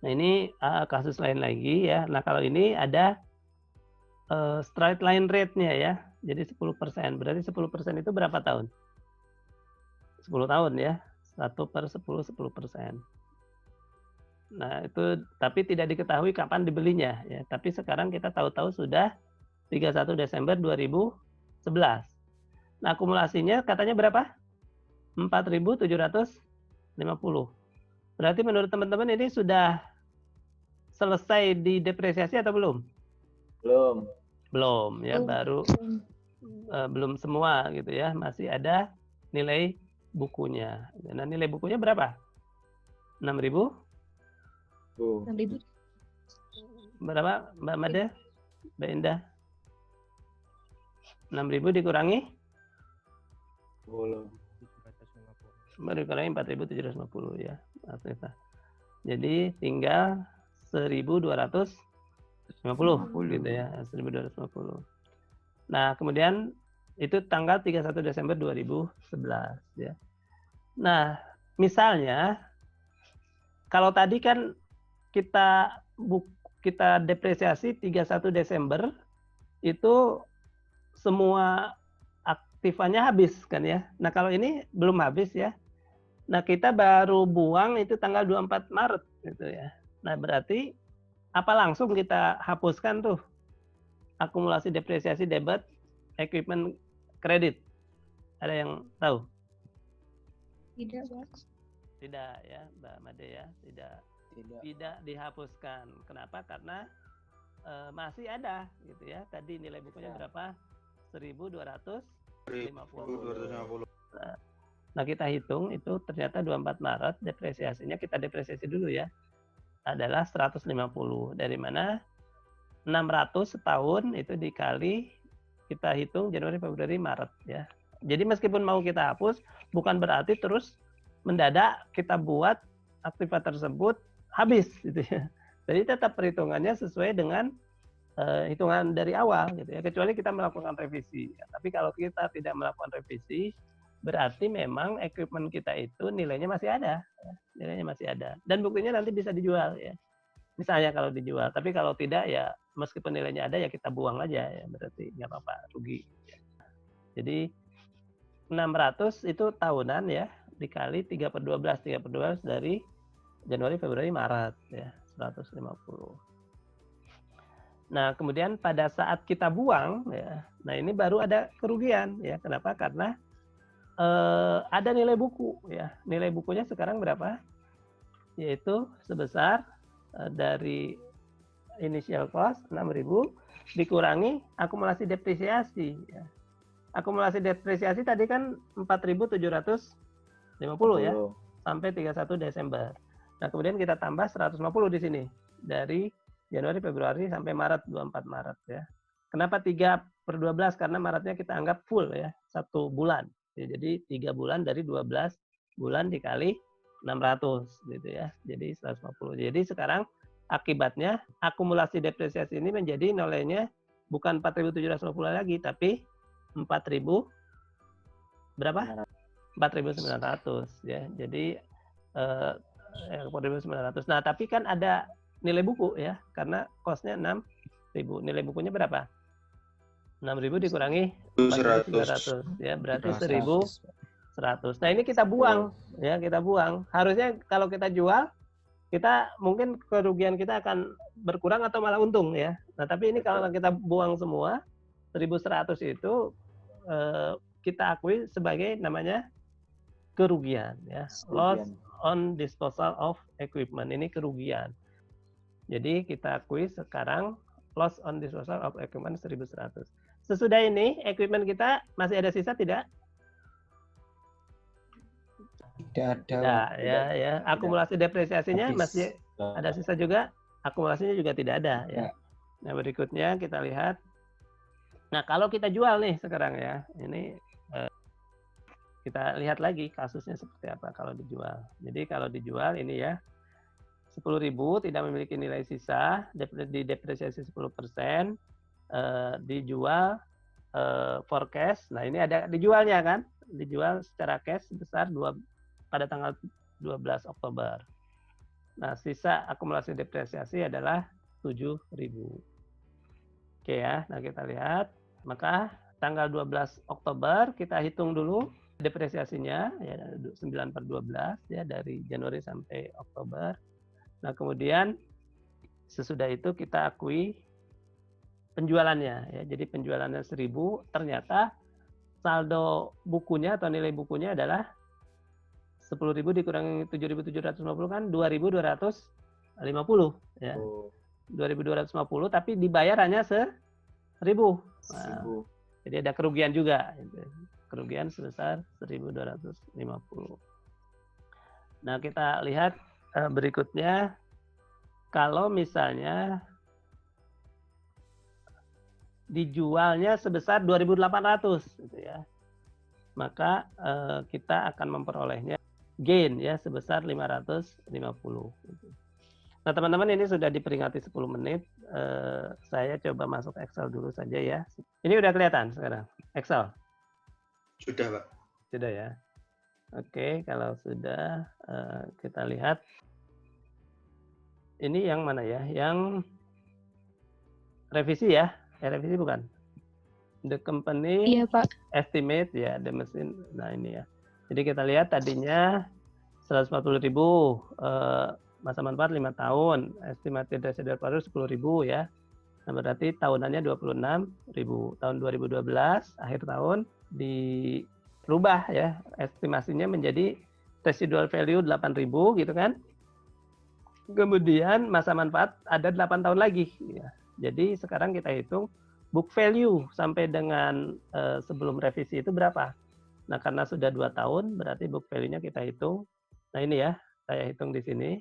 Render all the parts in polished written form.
Nah ini kasus lain lagi ya. Nah kalau ini ada straight line rate-nya ya. Jadi 10%. Berarti 10% itu berapa tahun? 10 tahun ya. 1/10, 10%. Nah itu tapi tidak diketahui kapan dibelinya ya. Tapi sekarang kita tahu-tahu sudah 31 Desember 2011. Nah akumulasinya katanya berapa? 4.750. Berarti menurut teman-teman ini sudah selesai didepresiasi atau belum? Belum. Belum ya, baru belum semua gitu ya, masih ada nilai bukunya. Nah nilai bukunya berapa? 6.000? 6.000. Berapa Mbak Made? Mbak Indah? 6.000 dikurangi? 10. Dikurangi 4.750 ya. Jadi tinggal 1.250 gitu ya, 1.250. Nah, kemudian itu tanggal 31 Desember 2011 ya. Nah, misalnya kalau tadi kan kita depresiasi 31 Desember itu semua aktifannya habis kan ya. Nah, kalau ini belum habis ya. Nah, kita baru buang itu tanggal 24 Maret gitu ya. Nah, berarti apa langsung kita hapuskan tuh akumulasi depresiasi debit equipment kredit? Ada yang tahu? Tidak, Pak. Tidak ya, Mbak Made ya, tidak dihapuskan. Kenapa? Karena masih ada gitu ya. Tadi nilai bukunya berapa? 1.250. Nah, kita hitung itu ternyata 24 Maret depresiasinya, kita depresiasi dulu ya, adalah 150. Dari mana? 600 setahun itu dikali, kita hitung Januari, Februari, Maret ya. Jadi meskipun mau kita hapus, bukan berarti terus mendadak kita buat aktiva tersebut habis gitu ya. Jadi tetap perhitungannya sesuai dengan hitungan dari awal gitu ya. Kecuali kita melakukan revisi. Ya. Tapi kalau kita tidak melakukan revisi, berarti memang equipment kita itu nilainya masih ada. Ya. Nilainya masih ada. Dan buktinya nanti bisa dijual ya. Misalnya kalau dijual. Tapi kalau tidak ya meskipun nilainya ada ya kita buang aja ya. Berarti nggak apa-apa, rugi. Jadi 600 itu tahunan ya, dikali 3/12. 3/12 dari Januari, Februari, Maret ya, 150. Nah, kemudian pada saat kita buang ya, nah ini baru ada kerugian ya. Kenapa? Karena ada nilai buku ya. Nilai bukunya sekarang berapa? Yaitu sebesar dari initial cost 6.000 dikurangi akumulasi depresiasi ya. Akumulasi depresiasi tadi kan 4.750 ya sampai 31 Desember. Nah, kemudian kita tambah 150 di sini dari Januari, Februari sampai Maret, 24 Maret ya. Kenapa 3/12? Karena Maretnya kita anggap full ya, 1 bulan. Jadi 3 bulan dari 12 bulan dikali 600 gitu ya. Jadi 150. Jadi sekarang akibatnya akumulasi depresiasi ini menjadi nilainya bukan 4.750 lagi, tapi 4.000 berapa? 4.900 ya. Jadi 4.900. Nah, tapi kan ada nilai buku ya, karena cost-nya 6.000. Nilai bukunya berapa? 6.000 dikurangi 4.900 ya, berarti 1.100. Nah, ini kita buang ya, kita buang. Harusnya kalau kita jual, kita mungkin kerugian kita akan berkurang atau malah untung ya. Nah, tapi ini kalau kita buang semua 1.100 itu kita akui sebagai namanya kerugian ya, loss on disposal of equipment. Ini kerugian. Jadi kita akui sekarang loss on disposal of equipment 1.100. Sesudah ini equipment kita masih ada sisa tidak? Tidak ada. Ya. Akumulasi depresiasinya masih ada sisa juga. Akumulasinya juga tidak ada ya. Nah, berikutnya kita lihat. Nah, kalau kita jual nih sekarang ya, ini kita lihat lagi kasusnya seperti apa kalau dijual. Jadi kalau dijual ini ya, 10.000 tidak memiliki nilai sisa, didepresiasi 10%, dijual for cash. Nah, ini ada dijualnya kan? Dijual secara cash sebesar pada tanggal 12 Oktober. Nah, sisa akumulasi depresiasi adalah 7.000. Oke ya, nah kita lihat. Maka tanggal 12 Oktober kita hitung dulu depresiasinya ya 9/12 ya dari Januari sampai Oktober. Nah, kemudian sesudah itu kita akui penjualannya ya. Jadi penjualannya 1.000, ternyata saldo bukunya atau nilai bukunya adalah 10.000 dikurangi 7.750 kan 2.250 ya. 2.250 tapi dibayar hanya 1.000. Nah, jadi ada kerugian juga. Kerugian sebesar 1.250. Nah, kita lihat berikutnya. Kalau misalnya dijualnya sebesar 2.800 gitu ya. Maka kita akan memperolehnya gain ya sebesar 550 gitu. Nah, teman-teman ini sudah diperingati 10 menit. Saya coba masuk Excel dulu saja ya. Ini udah kelihatan sekarang Excel? Sudah, Pak. Sudah ya. Oke, kalau sudah kita lihat. Ini yang mana ya? Yang revisi ya? Revisi bukan? The company Iya, Pak. estimate ya, the machine. Nah, ini ya. Jadi kita lihat tadinya 140.000, masa manfaat 5 tahun, estimated residual value 10.000 ya. Nah, berarti tahunannya 26.000. Tahun 2012 akhir tahun dirubah ya, estimasinya menjadi residual value 8.000 gitu kan. Kemudian masa manfaat ada 8 tahun lagi ya. Jadi sekarang kita hitung book value sampai dengan sebelum revisi itu berapa. Nah, karena sudah 2 tahun berarti book value-nya kita hitung. Nah, ini ya, saya hitung di sini.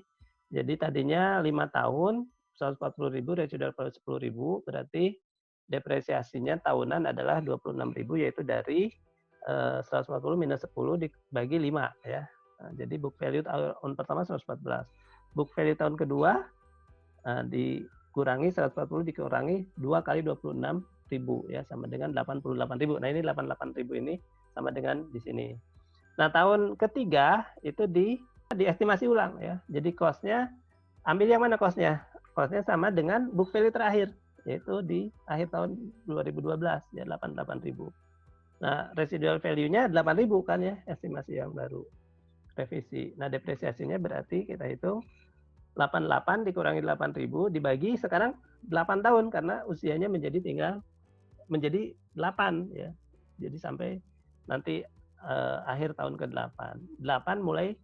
Jadi tadinya 5 tahun 140.000 residual value 10.000 berarti depresiasinya tahunan adalah 26.000 yaitu dari 140 minus 10 dibagi 5 ya. Nah, jadi book value tahun pertama 114. Book value tahun kedua dikurangi 140 dikurangi 2 kali 26.000 ya sama dengan 88.000. Nah, ini 88.000 ini sama dengan di sini. Nah, tahun ketiga itu diestimasi ulang ya. Jadi cost-nya ambil yang mana cost-nya? Cost-nya sama dengan book value terakhir yaitu di akhir tahun 2012 ya 88.000. Nah, residual value-nya 8.000 kan ya, estimasi yang baru revisi. Nah, depresiasinya berarti kita hitung 88 dikurangi 8.000 dibagi sekarang 8 tahun karena usianya menjadi 8 ya. Jadi sampai nanti akhir tahun ke-8. 8 mulai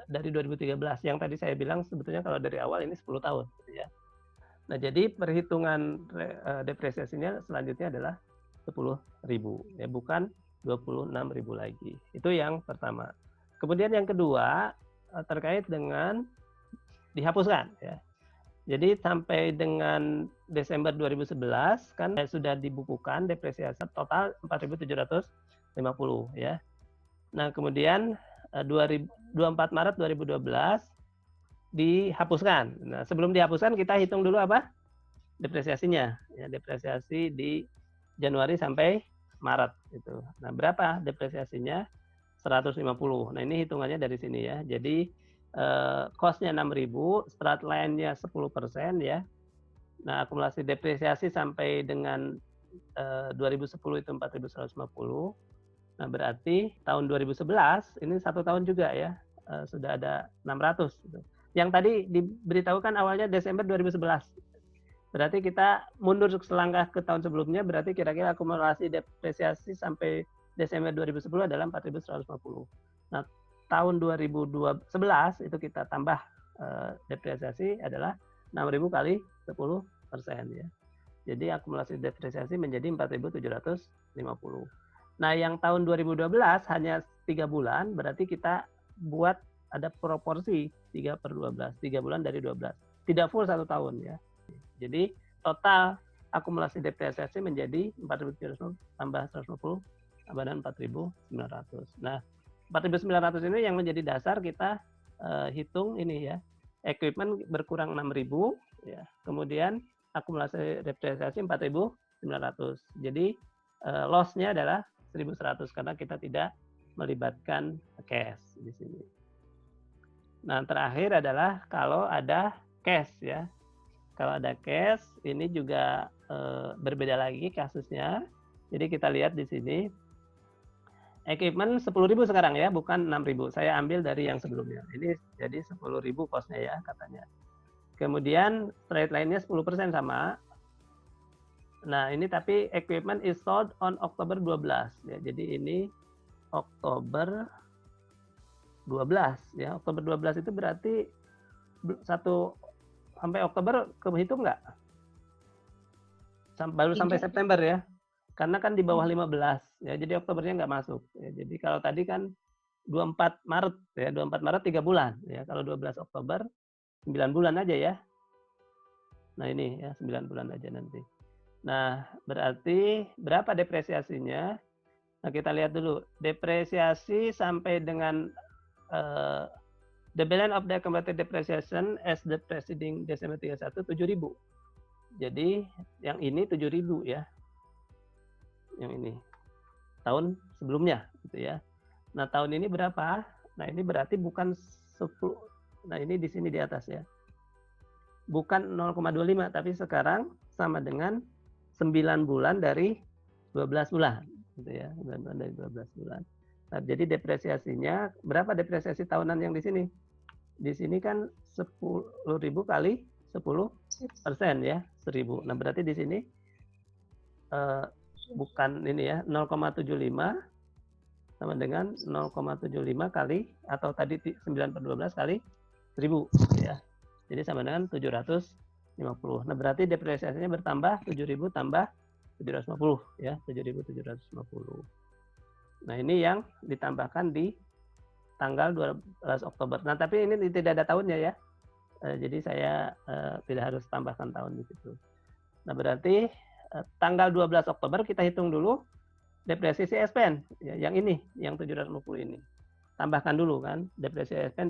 dari 2013. Yang tadi saya bilang sebetulnya kalau dari awal ini 10 tahun gitu ya. Nah, jadi perhitungan depresiasinya selanjutnya adalah 10.000 ya, bukan 26.000 lagi. Itu yang pertama. Kemudian yang kedua terkait dengan dihapuskan ya. Jadi sampai dengan Desember 2011 kan sudah dibukukan depresiasi total 4.750 ya. Nah, kemudian 24 Maret 2012 dihapuskan. Nah, sebelum dihapuskan kita hitung dulu apa? Depresiasinya. Ya, depresiasi di Januari sampai Maret itu. Nah, berapa depresiasinya? 150. Nah, ini hitungannya dari sini ya. Jadi cost-nya 6.000, strat line-nya 10% ya. Nah, akumulasi depresiasi sampai dengan 2010 itu 4.150. Nah, berarti tahun 2011 ini 1 tahun juga ya, sudah ada 600. Gitu. Yang tadi diberitahukan awalnya Desember 2011. Berarti kita mundur selangkah ke tahun sebelumnya, berarti kira-kira akumulasi depresiasi sampai Desember 2010 adalah 4.150. Nah, tahun 2011 itu kita tambah depresiasi adalah 6.000 kali 10% ya. Jadi akumulasi depresiasi menjadi 4.750. Nah, yang tahun 2012 hanya 3 bulan, berarti kita buat ada proporsi 3/12, 3 bulan dari 12. Tidak full 1 tahun ya. Jadi total akumulasi depresiasi menjadi 4.750 tambah 150 tambah dengan 4.900. Nah, 4.900 ini yang menjadi dasar kita hitung ini ya. Equipment berkurang 6.000 ya. Kemudian akumulasi depresiasi 4.900. Jadi loss-nya adalah 1.100 karena kita tidak melibatkan cash di sini. Nah, terakhir adalah kalau ada cash ya. Kalau ada cash, ini juga berbeda lagi kasusnya. Jadi kita lihat di sini, equipment 10.000 sekarang ya, bukan 6.000. Saya ambil dari yang sebelumnya. Ini jadi 10.000 kosnya ya katanya. Kemudian straight line-nya 10% sama. Nah, ini tapi equipment is sold on Oktober 12 ya. Jadi ini Oktober 12 ya. Oktober 12 itu berarti 1 sampai Oktober kehitung nggak? Baru sampai September ya. Karena kan di bawah 15 ya. Jadi Oktobernya nggak masuk ya. Jadi kalau tadi kan 24 Maret ya, 24 Maret 3 bulan ya. Kalau 12 Oktober 9 bulan aja ya. Nah, ini ya 9 bulan aja nanti. Nah, berarti berapa depresiasinya? Nah, kita lihat dulu. Depresiasi sampai dengan the balance of the accumulated depreciation as the preceding Desember 31 7.000. Jadi yang ini 7.000 ya. Yang ini. Tahun sebelumnya gitu ya. Nah, tahun ini berapa? Nah, ini berarti bukan 10. Nah, ini di sini di atas ya. Bukan 0,25 tapi sekarang sama dengan 9 bulan dari 12 bulan gitu ya. 9 bulan dari 12 bulan. Nah, jadi depresiasinya berapa depresiasi tahunan yang di sini? Di sini kan 10.000 kali 10% ya, 1.000. Nah, berarti di sini bukan ini ya, 0,75 sama dengan 0,75 kali atau tadi 9/12 kali 1.000 ya. Jadi sama dengan 750. Nah, berarti depresiasinya bertambah 7.000 tambah 750 ya, 7.750. Nah, ini yang ditambahkan di tanggal 12 Oktober. Nah, tapi ini tidak ada tahunnya ya. Jadi saya tidak harus tambahkan tahun di situ. Nah, berarti tanggal 12 Oktober kita hitung dulu depresiasi SPN ya, yang ini, yang 750 ini. Tambahkan dulu kan depresiasi SPN